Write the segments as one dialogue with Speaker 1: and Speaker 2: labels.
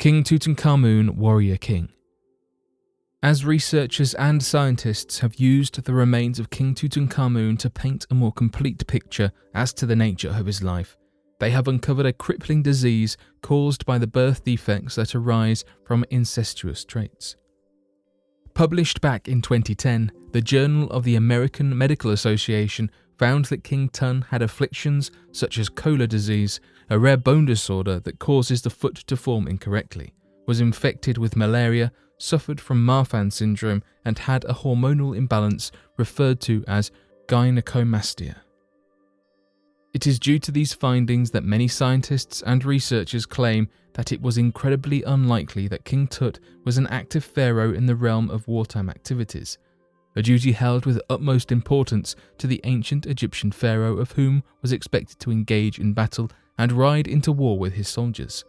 Speaker 1: King Tutankhamun, Warrior King. As researchers and scientists have used the remains of King Tutankhamun to paint a more complete picture as to the nature of his life, they have uncovered a crippling disease caused by the birth defects that arise from incestuous traits. Published back in 2010, the Journal of the American Medical Association found that King Tun had afflictions such as Kola disease, a rare bone disorder that causes the foot to form incorrectly, was infected with malaria, suffered from Marfan syndrome, and had a hormonal imbalance referred to as gynecomastia. It is due to these findings that many scientists and researchers claim that it was incredibly unlikely that King Tut was an active pharaoh in the realm of wartime activities, a duty held with utmost importance to the ancient Egyptian pharaoh of whom was expected to engage in battle and ride into war with his soldiers.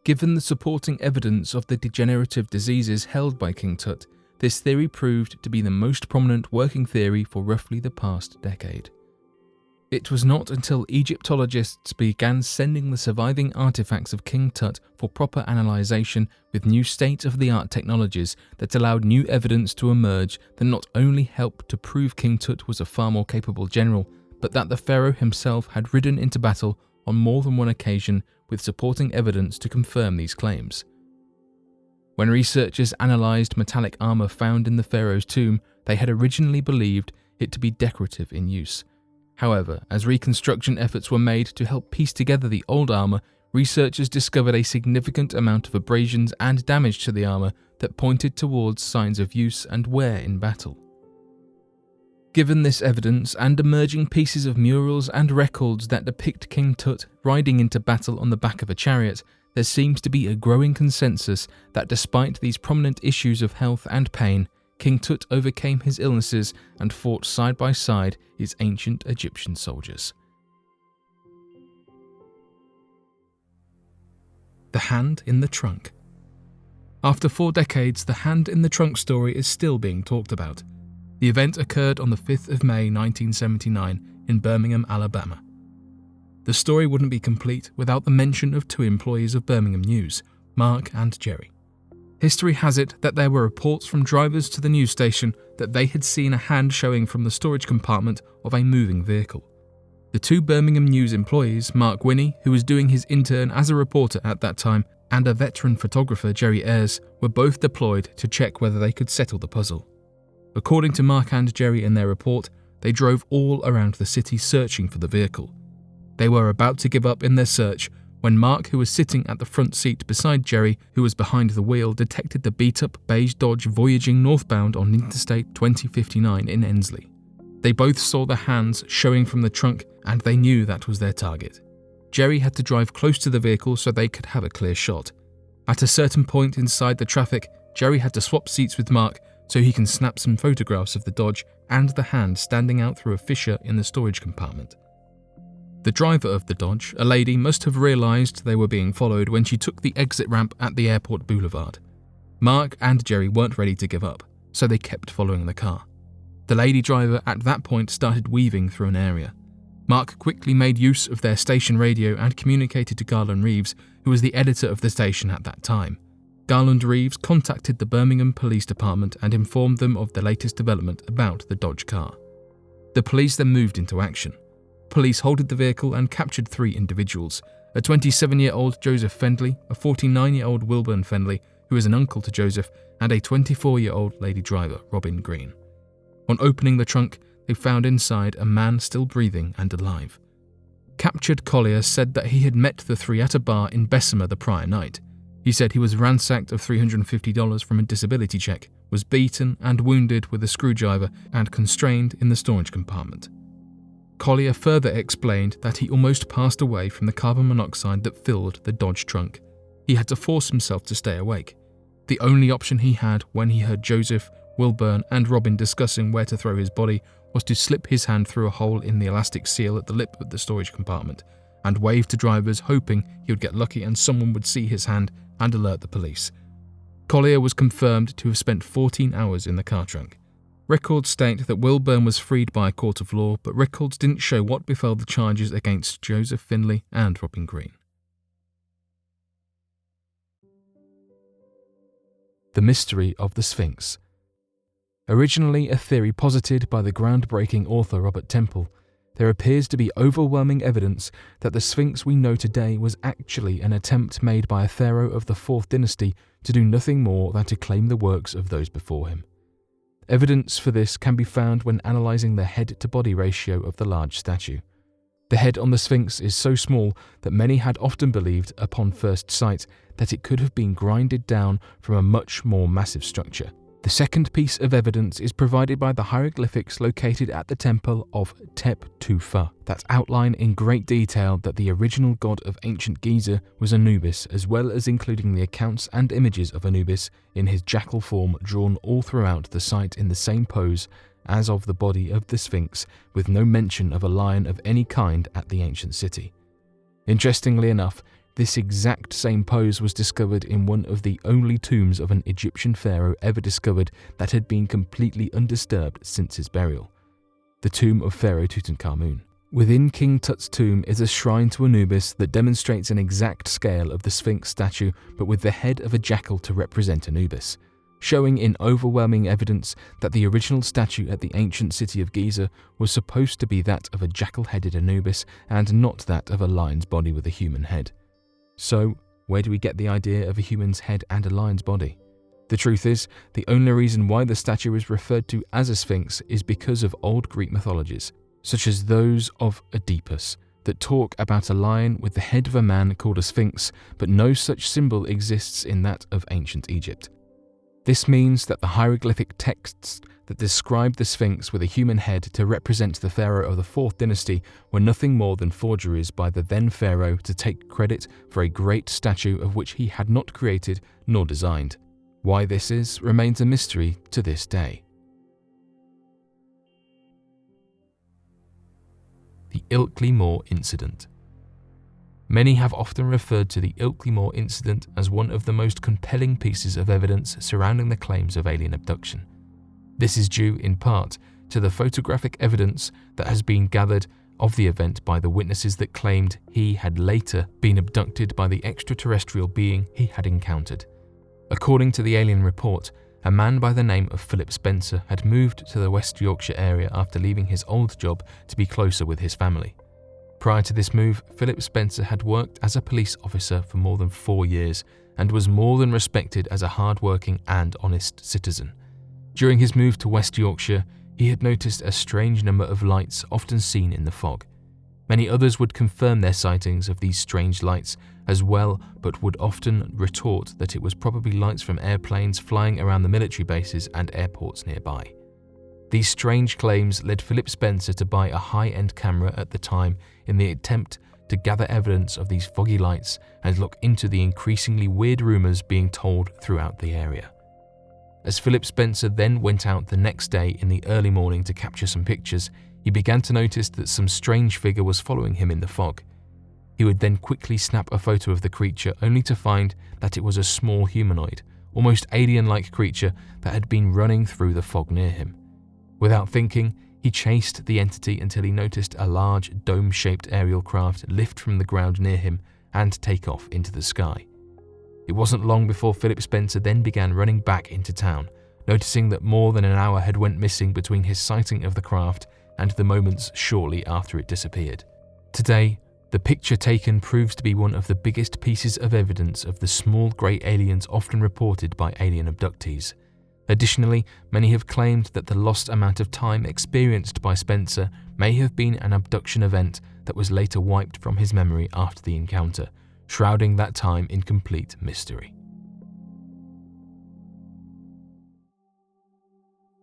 Speaker 1: Given the supporting evidence of the degenerative diseases held by King Tut, this theory proved to be the most prominent working theory for roughly the past decade. It was not until Egyptologists began sending the surviving artifacts of King Tut for proper analysation with new state-of-the-art technologies that allowed new evidence to emerge that not only helped to prove King Tut was a far more capable general, but that the pharaoh himself had ridden into battle on more than one occasion with supporting evidence to confirm these claims. When researchers analysed metallic armour found in the pharaoh's tomb, they had originally believed it to be decorative in use. However, as reconstruction efforts were made to help piece together the old armour, researchers discovered a significant amount of abrasions and damage to the armour that pointed towards signs of use and wear in battle. Given this evidence and emerging pieces of murals and records that depict King Tut riding into battle on the back of a chariot, there seems to be a growing consensus that despite these prominent issues of health and pain, King Tut overcame his illnesses and fought side by side his ancient Egyptian soldiers. The Hand in the Trunk. After 4 decades, the Hand in the Trunk story is still being talked about. The event occurred on the 5th of May 1979 in Birmingham, Alabama. The story wouldn't be complete without the mention of 2 employees of Birmingham News, Mark and Jerry. History has it that there were reports from drivers to the news station that they had seen a hand showing from the storage compartment of a moving vehicle. The 2 Birmingham News employees, Mark Winnie, who was doing his intern as a reporter at that time, and a veteran photographer, Jerry Ayres, were both deployed to check whether they could settle the puzzle. According to Mark and Jerry in their report, they drove all around the city searching for the vehicle. They were about to give up in their search when Mark, who was sitting at the front seat beside Jerry, who was behind the wheel, detected the beat-up beige Dodge voyaging northbound on Interstate 2059 in Ensley. They both saw the hands showing from the trunk and they knew that was their target. Jerry had to drive close to the vehicle so they could have a clear shot. At a certain point inside the traffic, Jerry had to swap seats with Mark so he can snap some photographs of the Dodge and the hand standing out through a fissure in the storage compartment. The driver of the Dodge, a lady, must have realised they were being followed when she took the exit ramp at the airport boulevard. Mark and Jerry weren't ready to give up, so they kept following the car. The lady driver at that point started weaving through an area. Mark quickly made use of their station radio and communicated to Garland Reeves, who was the editor of the station at that time. Garland Reeves contacted the Birmingham Police Department and informed them of the latest development about the Dodge car. The police then moved into action. Police halted the vehicle and captured 3 individuals, a 27-year-old Joseph Fendley, a 49-year-old Wilburn Fendley, who is an uncle to Joseph, and a 24-year-old lady driver, Robin Green. On opening the trunk, they found inside a man still breathing and alive. Captured Collier said that he had met the 3 at a bar in Bessemer the prior night. He said he was ransacked of $350 from a disability check, was beaten and wounded with a screwdriver, and constrained in the storage compartment. Collier further explained that he almost passed away from the carbon monoxide that filled the Dodge trunk. He had to force himself to stay awake. The only option he had when he heard Joseph, Wilburn and Robin discussing where to throw his body was to slip his hand through a hole in the elastic seal at the lip of the storage compartment and wave to drivers, hoping he would get lucky and someone would see his hand and alert the police. Collier was confirmed to have spent 14 hours in the car trunk. Records state that Wilburn was freed by a court of law, but records didn't show what befell the charges against Joseph Findlay and Robin Green. mystery of the Sphinx. Originally a theory posited by the groundbreaking author Robert Temple, there appears to be overwhelming evidence that the Sphinx we know today was actually an attempt made by a pharaoh of the 4th dynasty to do nothing more than to claim the works of those before him. Evidence for this can be found when analysing the head-to-body ratio of the large statue. The head on the Sphinx is so small that many had often believed, upon first sight, that it could have been grinded down from a much more massive structure. The second piece of evidence is provided by the hieroglyphics located at the temple of Tep-Tu-Fa that outline in great detail that the original god of ancient Giza was Anubis, as well as including the accounts and images of Anubis in his jackal form drawn all throughout the site in the same pose as of the body of the Sphinx, with no mention of a lion of any kind at the ancient city. Interestingly enough, this exact same pose was discovered in one of the only tombs of an Egyptian pharaoh ever discovered that had been completely undisturbed since his burial, the tomb of Pharaoh Tutankhamun. Within King Tut's tomb is a shrine to Anubis that demonstrates an exact scale of the Sphinx statue, but with the head of a jackal to represent Anubis, showing in overwhelming evidence that the original statue at the ancient city of Giza was supposed to be that of a jackal-headed Anubis and not that of a lion's body with a human head. So, where do we get the idea of a human's head and a lion's body? The truth is, the only reason why the statue is referred to as a sphinx is because of old Greek mythologies, such as those of Oedipus, that talk about a lion with the head of a man called a sphinx, but no such symbol exists in that of ancient Egypt. This means that the hieroglyphic texts that describe the Sphinx with a human head to represent the pharaoh of the 4th dynasty were nothing more than forgeries by the then pharaoh to take credit for a great statue of which he had not created nor designed. Why this is remains a mystery to this day. The Ilkeley Moor Incident. Many have often referred to the Ilkeley Moor incident as one of the most compelling pieces of evidence surrounding the claims of alien abduction. This is due, in part, to the photographic evidence that has been gathered of the event by the witnesses that claimed he had later been abducted by the extraterrestrial being he had encountered. According to the alien report, a man by the name of Philip Spencer had moved to the West Yorkshire area after leaving his old job to be closer with his family. Prior to this move, Philip Spencer had worked as a police officer for more than 4 years and was more than respected as a hard-working and honest citizen. During his move to West Yorkshire, he had noticed a strange number of lights often seen in the fog. Many others would confirm their sightings of these strange lights as well, but would often retort that it was probably lights from airplanes flying around the military bases and airports nearby. These strange claims led Philip Spencer to buy a high-end camera at the time in the attempt to gather evidence of these foggy lights and look into the increasingly weird rumours being told throughout the area. As Philip Spencer then went out the next day in the early morning to capture some pictures, he began to notice that some strange figure was following him in the fog. He would then quickly snap a photo of the creature, only to find that it was a small humanoid, almost alien-like creature that had been running through the fog near him. Without thinking, he chased the entity until he noticed a large dome-shaped aerial craft lift from the ground near him and take off into the sky. It wasn't long before Philip Spencer then began running back into town, noticing that more than an hour had went missing between his sighting of the craft and the moments shortly after it disappeared. Today, the picture taken proves to be one of the biggest pieces of evidence of the small grey aliens often reported by alien abductees. Additionally, many have claimed that the lost amount of time experienced by Spencer may have been an abduction event that was later wiped from his memory after the encounter, shrouding that time in complete mystery.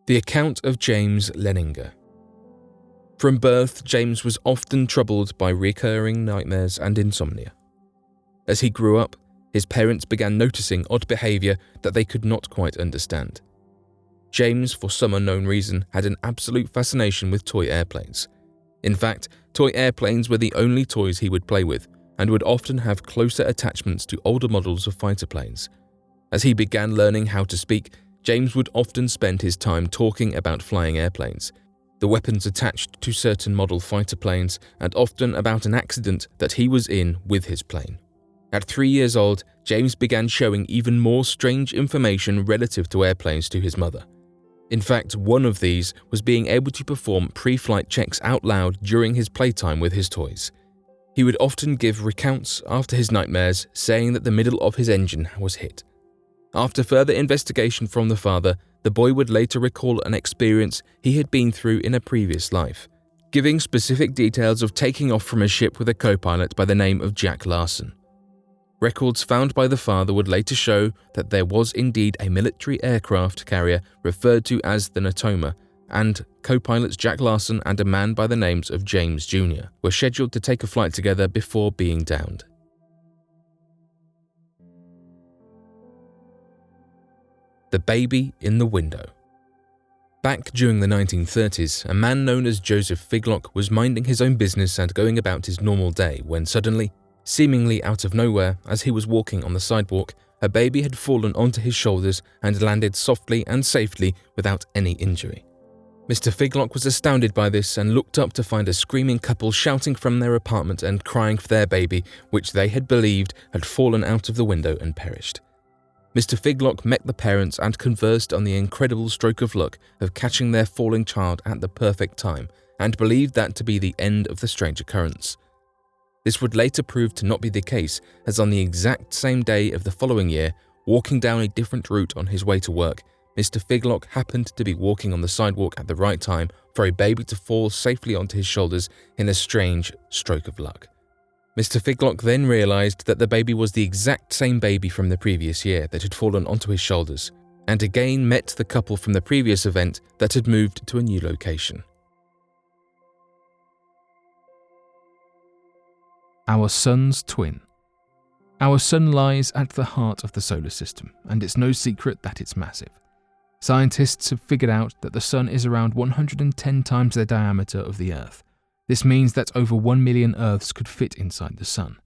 Speaker 1: The account of James Lindener. From birth, James was often troubled by recurring nightmares and insomnia. As he grew up, his parents began noticing odd behaviour that they could not quite understand. James, for some unknown reason, had an absolute fascination with toy airplanes. In fact, toy airplanes were the only toys he would play with, and would often have closer attachments to older models of fighter planes. As he began learning how to speak, James would often spend his time talking about flying airplanes, the weapons attached to certain model fighter planes, and often about an accident that he was in with his plane.
Speaker 2: At 3 years old, James began showing even more strange information relative to airplanes to his mother. In fact, one of these was being able to perform pre-flight checks out loud during his playtime with his toys. He would often give recounts after his nightmares, saying that the middle of his engine was hit. After further investigation from the father, the boy would later recall an experience he had been through in a previous life, giving specific details of taking off from a ship with a co-pilot by the name of Jack Larson. Records found by the father would later show that there was indeed a military aircraft carrier referred to as the Natoma, and co-pilots Jack Larson and a man by the names of James Jr. were scheduled to take a flight together before being downed. The baby in the window. Back during the 1930s, a man known as Joseph Figlock was minding his own business and going about his normal day when suddenly, seemingly out of nowhere, as he was walking on the sidewalk, a baby had fallen onto his shoulders and landed softly and safely without any injury. Mr. Figlock was astounded by this and looked up to find a screaming couple shouting from their apartment and crying for their baby, which they had believed had fallen out of the window and perished. Mr. Figlock met the parents and conversed on the incredible stroke of luck of catching their falling child at the perfect time, and believed that to be the end of the strange occurrence. This would later prove to not be the case, as on the exact same day of the following year, walking down a different route on his way to work, Mr. Figlock happened to be walking on the sidewalk at the right time for a baby to fall safely onto his shoulders in a strange stroke of luck. Mr. Figlock then realized that the baby was the exact same baby from the previous year that had fallen onto his shoulders, and again met the couple from the previous event that had moved to a new location.
Speaker 1: Our sun's twin. Our sun lies at the heart of the solar system, and it's no secret that it's massive. Scientists have figured out that the sun is around 110 times the diameter of the Earth. This means that over 1 million Earths could fit inside the sun.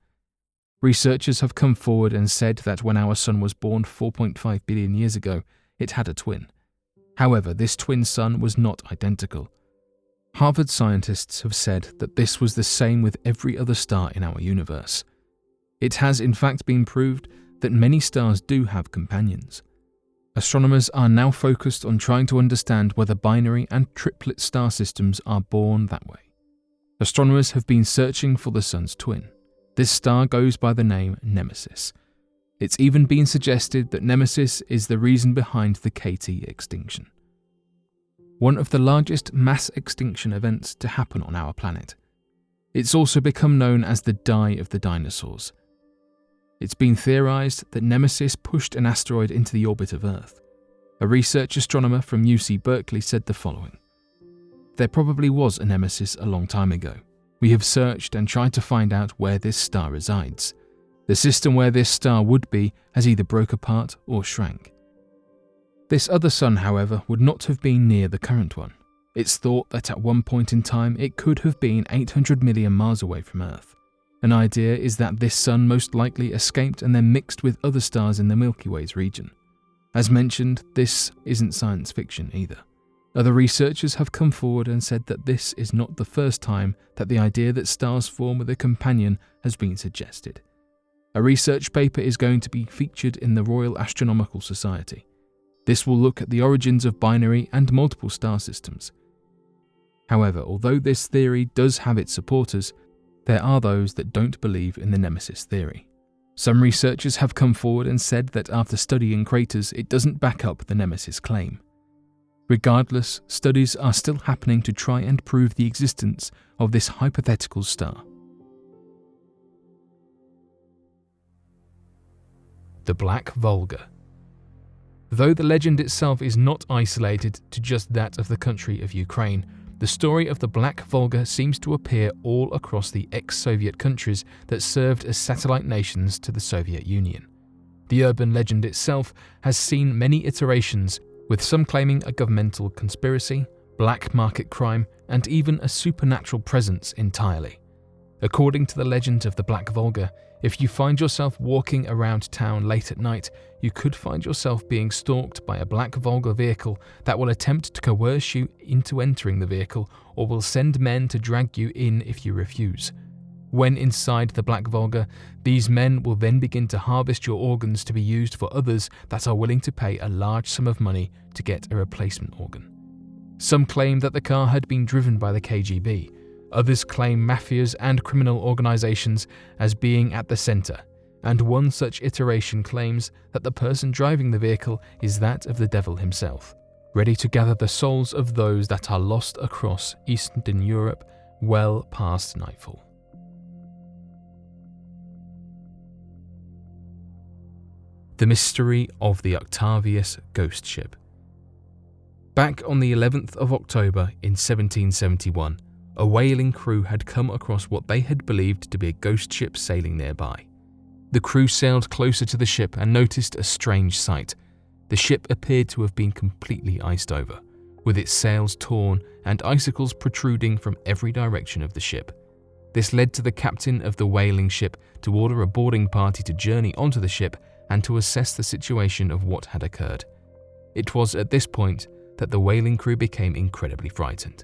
Speaker 1: Researchers have come forward and said that when our sun was born 4.5 billion years ago, it had a twin. However, this twin sun was not identical. Harvard scientists have said that this was the same with every other star in our universe. It has in fact been proved that many stars do have companions. Astronomers are now focused on trying to understand whether binary and triplet star systems are born that way. Astronomers have been searching for the sun's twin. This star goes by the name Nemesis. It's even been suggested that Nemesis is the reason behind the KT extinction, one of the largest mass extinction events to happen on our planet. It's also become known as the Die of the Dinosaurs. It's been theorized that Nemesis pushed an asteroid into the orbit of Earth. A research astronomer from UC Berkeley said the following: "There probably was a Nemesis a long time ago. We have searched and tried to find out where this star resides. The system where this star would be has either broke apart or shrank." This other sun, however, would not have been near the current one. It's thought that at one point in time it could have been 800 million miles away from Earth. An idea is that this sun most likely escaped and then mixed with other stars in the Milky Way's region. As mentioned, this isn't science fiction either. Other researchers have come forward and said that this is not the first time that the idea that stars form with a companion has been suggested. A research paper is going to be featured in the Royal Astronomical Society. This will look at the origins of binary and multiple star systems. However, although this theory does have its supporters, there are those that don't believe in the Nemesis theory. Some researchers have come forward and said that after studying craters, it doesn't back up the Nemesis claim. Regardless, studies are still happening to try and prove the existence of this hypothetical star. The Black Vulkan. Though the legend itself is not isolated to just that of the country of Ukraine, the story of the Black Vulkan seems to appear all across the ex-Soviet countries that served as satellite nations to the Soviet Union. The urban legend itself has seen many iterations, with some claiming a governmental conspiracy, black market crime, and even a supernatural presence entirely. According to the legend of the Black Vulkan, if you find yourself walking around town late at night, you could find yourself being stalked by a Black Vulkan vehicle that will attempt to coerce you into entering the vehicle, or will send men to drag you in if you refuse. When inside the Black Vulkan, these men will then begin to harvest your organs to be used for others that are willing to pay a large sum of money to get a replacement organ. Some claim that the car had been driven by the KGB. Others claim mafias and criminal organizations as being at the center, and one such iteration claims that the person driving the vehicle is that of the devil himself, ready to gather the souls of those that are lost across Eastern Europe well past nightfall. The mystery of the Octavius ghost ship. Back on the 11th of October in 1771, a whaling crew had come across what they had believed to be a ghost ship sailing nearby. The crew sailed closer to the ship and noticed a strange sight. The ship appeared to have been completely iced over, with its sails torn and icicles protruding from every direction of the ship. This led to the captain of the whaling ship to order a boarding party to journey onto the ship and to assess the situation of what had occurred. It was at this point that the whaling crew became incredibly frightened.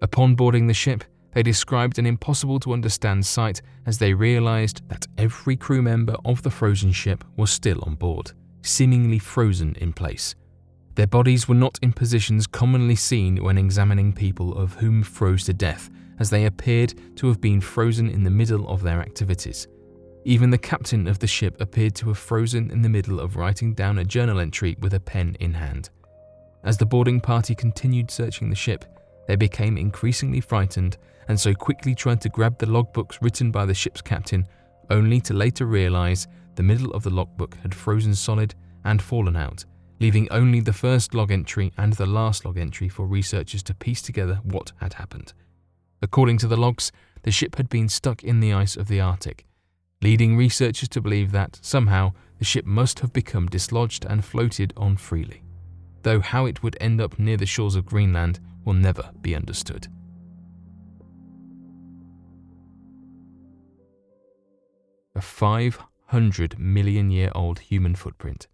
Speaker 1: Upon boarding the ship, they described an impossible-to-understand sight as they realized that every crew member of the frozen ship was still on board, seemingly frozen in place. Their bodies were not in positions commonly seen when examining people of whom froze to death, as they appeared to have been frozen in the middle of their activities. Even the captain of the ship appeared to have frozen in the middle of writing down a journal entry with a pen in hand. As the boarding party continued searching the ship, they became increasingly frightened and so quickly tried to grab the logbooks written by the ship's captain, only to later realize the middle of the logbook had frozen solid and fallen out, leaving only the first log entry and the last log entry for researchers to piece together what had happened. According to the logs, the ship had been stuck in the ice of the Arctic, leading researchers to believe that, somehow, the ship must have become dislodged and floated on freely, though how it would end up near the shores of Greenland will never be understood. A 500 million year old human footprint.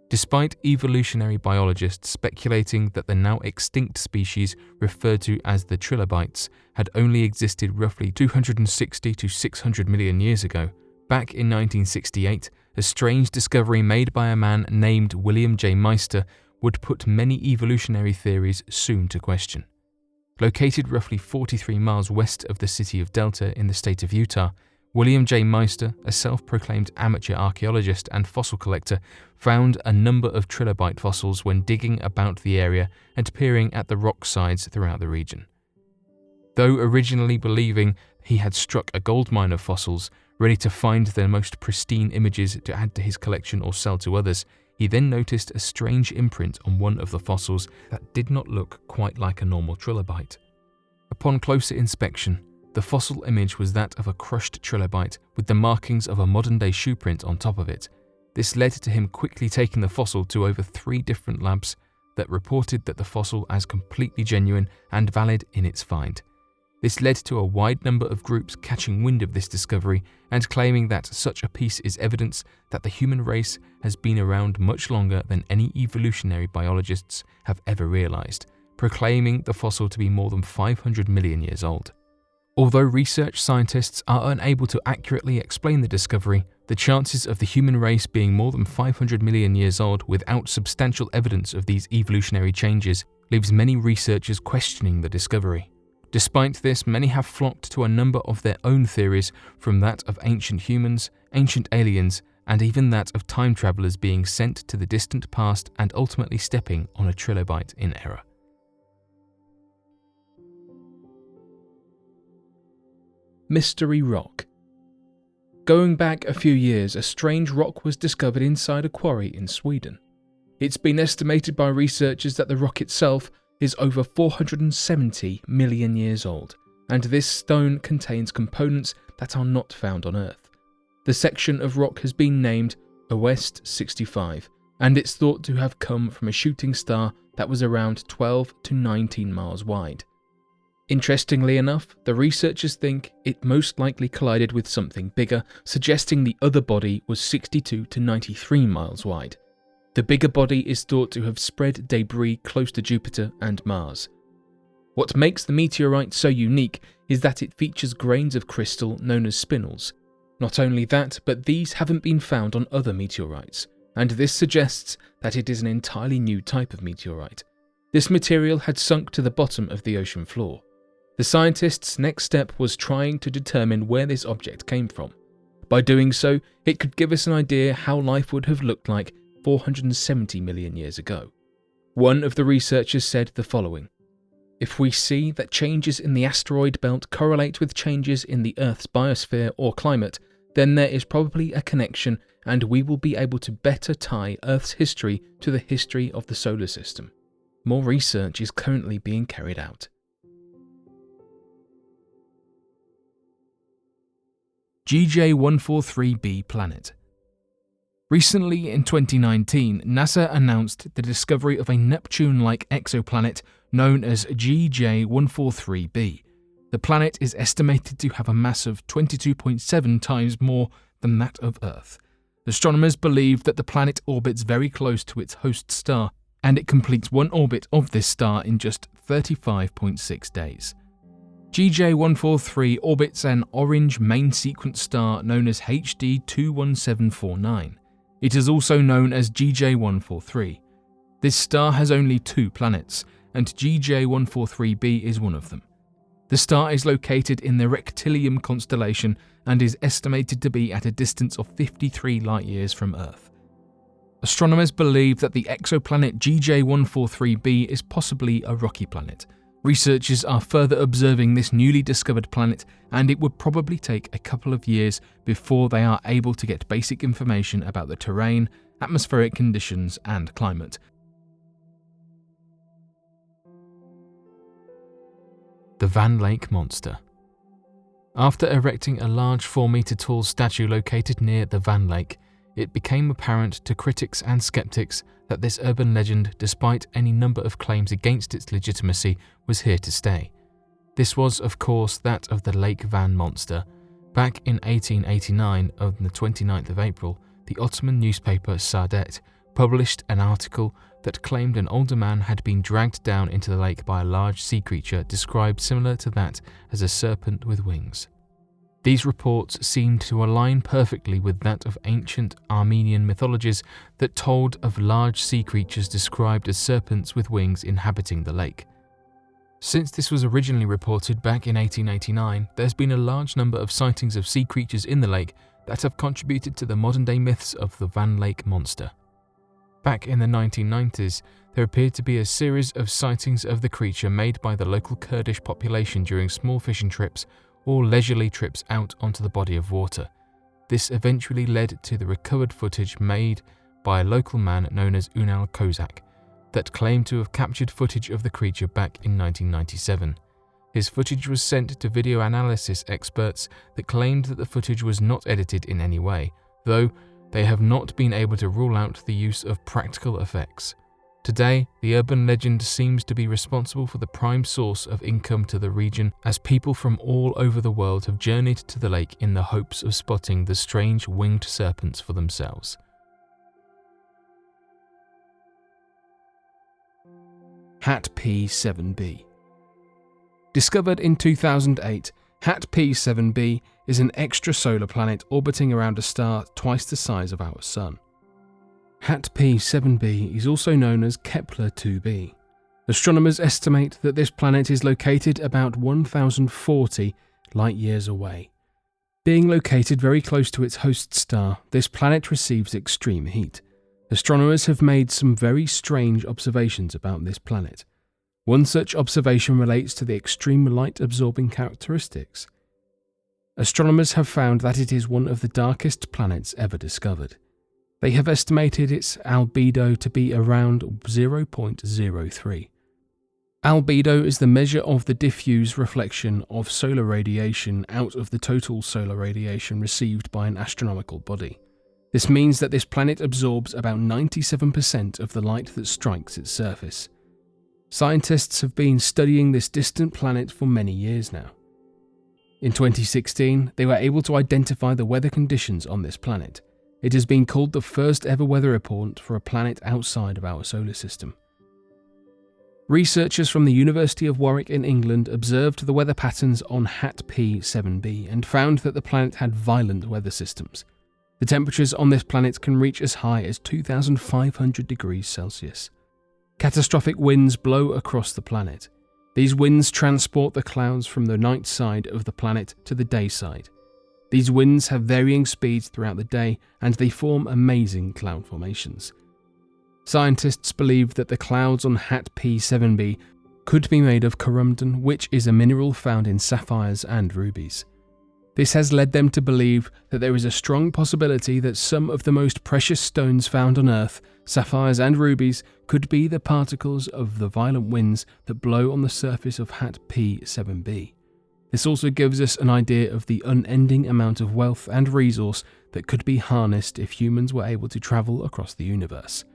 Speaker 1: Despite evolutionary biologists speculating that the now extinct species referred to as the trilobites had only existed roughly 260 to 600 million years ago, back in 1968, a strange discovery made by a man named William J. Meister would put many evolutionary theories soon to question. Located roughly 43 miles west of the city of Delta in the state of Utah, William J. Meister, a self-proclaimed amateur archaeologist and fossil collector, found a number of trilobite fossils when digging about the area and peering at the rock sides throughout the region. Though originally believing he had struck a gold mine of fossils, ready to find their most pristine images to add to his collection or sell to others, he then noticed a strange imprint on one of the fossils that did not look quite like a normal trilobite. Upon closer inspection, the fossil image was that of a crushed trilobite with the markings of a modern-day shoe print on top of it. This led to him quickly taking the fossil to over 3 different labs that reported that the fossil as completely genuine and valid in its find. This led to a wide number of groups catching wind of this discovery and claiming that such a piece is evidence that the human race has been around much longer than any evolutionary biologists have ever realized, proclaiming the fossil to be more than 500 million years old. Although research scientists are unable to accurately explain the discovery, the chances of the human race being more than 500 million years old without substantial evidence of these evolutionary changes leaves many researchers questioning the discovery. Despite this, many have flocked to a number of their own theories, from that of ancient humans, ancient aliens, and even that of time travelers being sent to the distant past and ultimately stepping on a trilobite in error. Mystery rock. Going back a few years, a strange rock was discovered inside a quarry in Sweden. It's been estimated by researchers that the rock itself is over 470 million years old, and this stone contains components that are not found on Earth. The section of rock has been named West 65, and it's thought to have come from a shooting star that was around 12 to 19 miles wide. Interestingly enough, the researchers think it most likely collided with something bigger, suggesting the other body was 62 to 93 miles wide. The bigger body is thought to have spread debris close to Jupiter and Mars.
Speaker 2: What makes the meteorite so unique is that it features grains of crystal known as spinels. Not only that, but these haven't been found on other meteorites, and this suggests that it is an entirely new type of meteorite. This material had sunk to the bottom of the ocean floor. The scientists' next step was trying to determine where this object came from. By doing so, it could give us an idea how life would have looked like 470 million years ago. One of the researchers said the following: "If we see that changes in the asteroid belt correlate with changes in the Earth's biosphere or climate, then there is probably a connection, and we will be able to better tie Earth's history to the history of the solar system." More research is currently being carried out. J143b Planet. Recently, in 2019, NASA announced the discovery of a Neptune-like exoplanet known as J143b. The planet is estimated to have a mass of 22.7 times more than that of Earth. Astronomers believe that the planet orbits very close to its host star, and it completes one orbit of this star in just 35.6 days. J143 orbits an orange main sequence star known as HD 21749. It is also known as J143. This star has only 2 planets, and J143b is one of them. The star is located in the Reptilium constellation and is estimated to be at a distance of 53 light-years from Earth. Astronomers believe that the exoplanet J143b is possibly a rocky planet. Researchers are further observing this newly discovered planet, and it would probably take a couple of years before they are able to get basic information about the terrain, atmospheric conditions, and climate. The Van Lake Monster. After erecting a large 4-meter-tall statue located near the Van Lake, it became apparent to critics and skeptics that this urban legend, despite any number of claims against its legitimacy, was here to stay. This was, of course, that of the Lake Van monster. Back in 1889, on the 29th of April, the Ottoman newspaper Saadet published an article that claimed an older man had been dragged down into the lake by a large sea creature described similar to that as a serpent with wings. These reports seemed to align perfectly with that of ancient Armenian mythologies that told of large sea creatures described as serpents with wings inhabiting the lake. Since this was originally reported back in 1889, there's been a large number of sightings of sea creatures in the lake that have contributed to the modern-day myths of the Van Lake monster. Back in the 1990s, there appeared to be a series of sightings of the creature made by the local Kurdish population during small fishing trips or leisurely trips out onto the body of water. This eventually led to the recovered footage made by a local man known as Unal Kozak that claimed to have captured footage of the creature back in 1997. His footage was sent to video analysis experts that claimed that the footage was not edited in any way, though they have not been able to rule out the use of practical effects. Today, the urban legend seems to be responsible for the prime source of income to the region, as people from all over the world have journeyed to the lake in the hopes of spotting the strange winged serpents for themselves. Hat P7b. Discovered in 2008, Hat P7b is an extrasolar planet orbiting around a star twice the size of our Sun. Hat P7b is also known as Kepler 2b. Astronomers estimate that this planet is located about 1040 light-years away. Being located very close to its host star, this planet receives extreme heat. Astronomers have made some very strange observations about this planet. One such observation relates to the extreme light-absorbing characteristics. Astronomers have found that it is one of the darkest planets ever discovered. They have estimated its albedo to be around 0.03. Albedo is the measure of the diffuse reflection of solar radiation out of the total solar radiation received by an astronomical body. This means that this planet absorbs about 97% of the light that strikes its surface. Scientists have been studying this distant planet for many years now. In 2016, they were able to identify the weather conditions on this planet. It has been called the first ever weather report for a planet outside of our solar system.
Speaker 3: Researchers from the University of Warwick in England observed the weather patterns on HAT P7b and found that the planet had violent weather systems. The temperatures on this planet can reach as high as 2,500 degrees Celsius. Catastrophic winds blow across the planet. These winds transport the clouds from the night side of the planet to the day side. These winds have varying speeds throughout the day, and they form amazing cloud formations. Scientists believe that the clouds on HAT P7b could be made of corundum, which is a mineral found in sapphires and rubies. This has led them to believe that there is a strong possibility that some of the most precious stones found on Earth, sapphires and rubies, could be the particles of the violent winds that blow on the surface of HAT P7b. This also gives us an idea of the unending amount of wealth and resource that could be harnessed if humans were able to travel across the universe.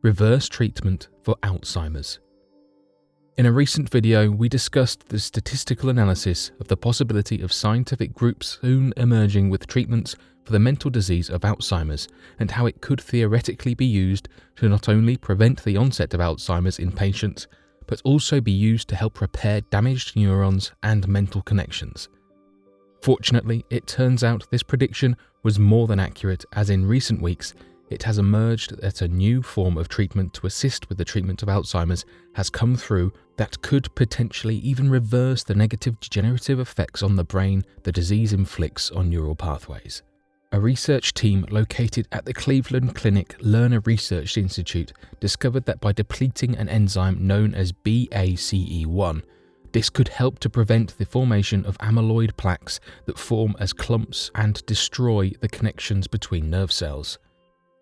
Speaker 2: Reverse treatment for Alzheimer's. In a recent video, we discussed the statistical analysis of the possibility of scientific groups soon emerging with treatments for the mental disease of Alzheimer's, and how it could theoretically be used to not only prevent the onset of Alzheimer's in patients, but also be used to help repair damaged neurons and mental connections. Fortunately, it turns out this prediction was more than accurate, as in recent weeks, it has emerged that a new form of treatment to assist with the treatment of Alzheimer's has come through that could potentially even reverse the negative degenerative effects on the brain the disease inflicts on neural pathways. A research team located at the Cleveland Clinic Lerner Research Institute discovered that by depleting an enzyme known as BACE1, this could help to prevent the formation of amyloid plaques that form as clumps and destroy the connections between nerve cells.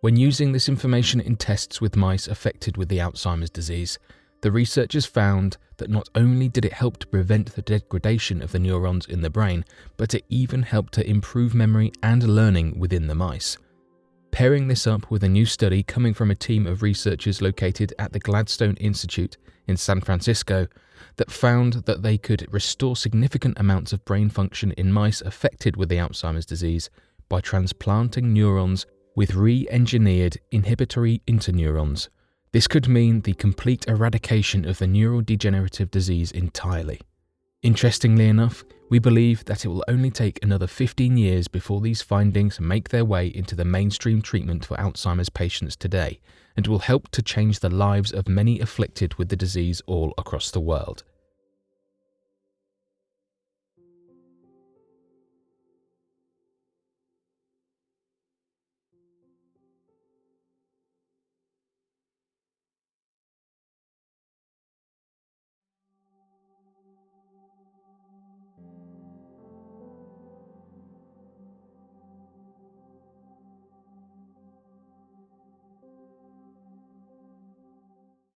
Speaker 2: When using this information in tests with mice affected with the Alzheimer's disease, the researchers found that not only did it help to prevent the degradation of the neurons in the brain, but it even helped to improve memory and learning within the mice. Pairing this up with a new study coming from a team of researchers located at the Gladstone Institute in San Francisco that found that they could restore significant amounts of brain function in mice affected with the Alzheimer's disease by transplanting neurons with re-engineered inhibitory interneurons. This could mean the complete eradication of the neurodegenerative disease entirely. Interestingly enough, we believe that it will only take another 15 years before these findings make their way into the mainstream treatment for Alzheimer's patients today, and will help to change the lives of many afflicted with the disease all across the world.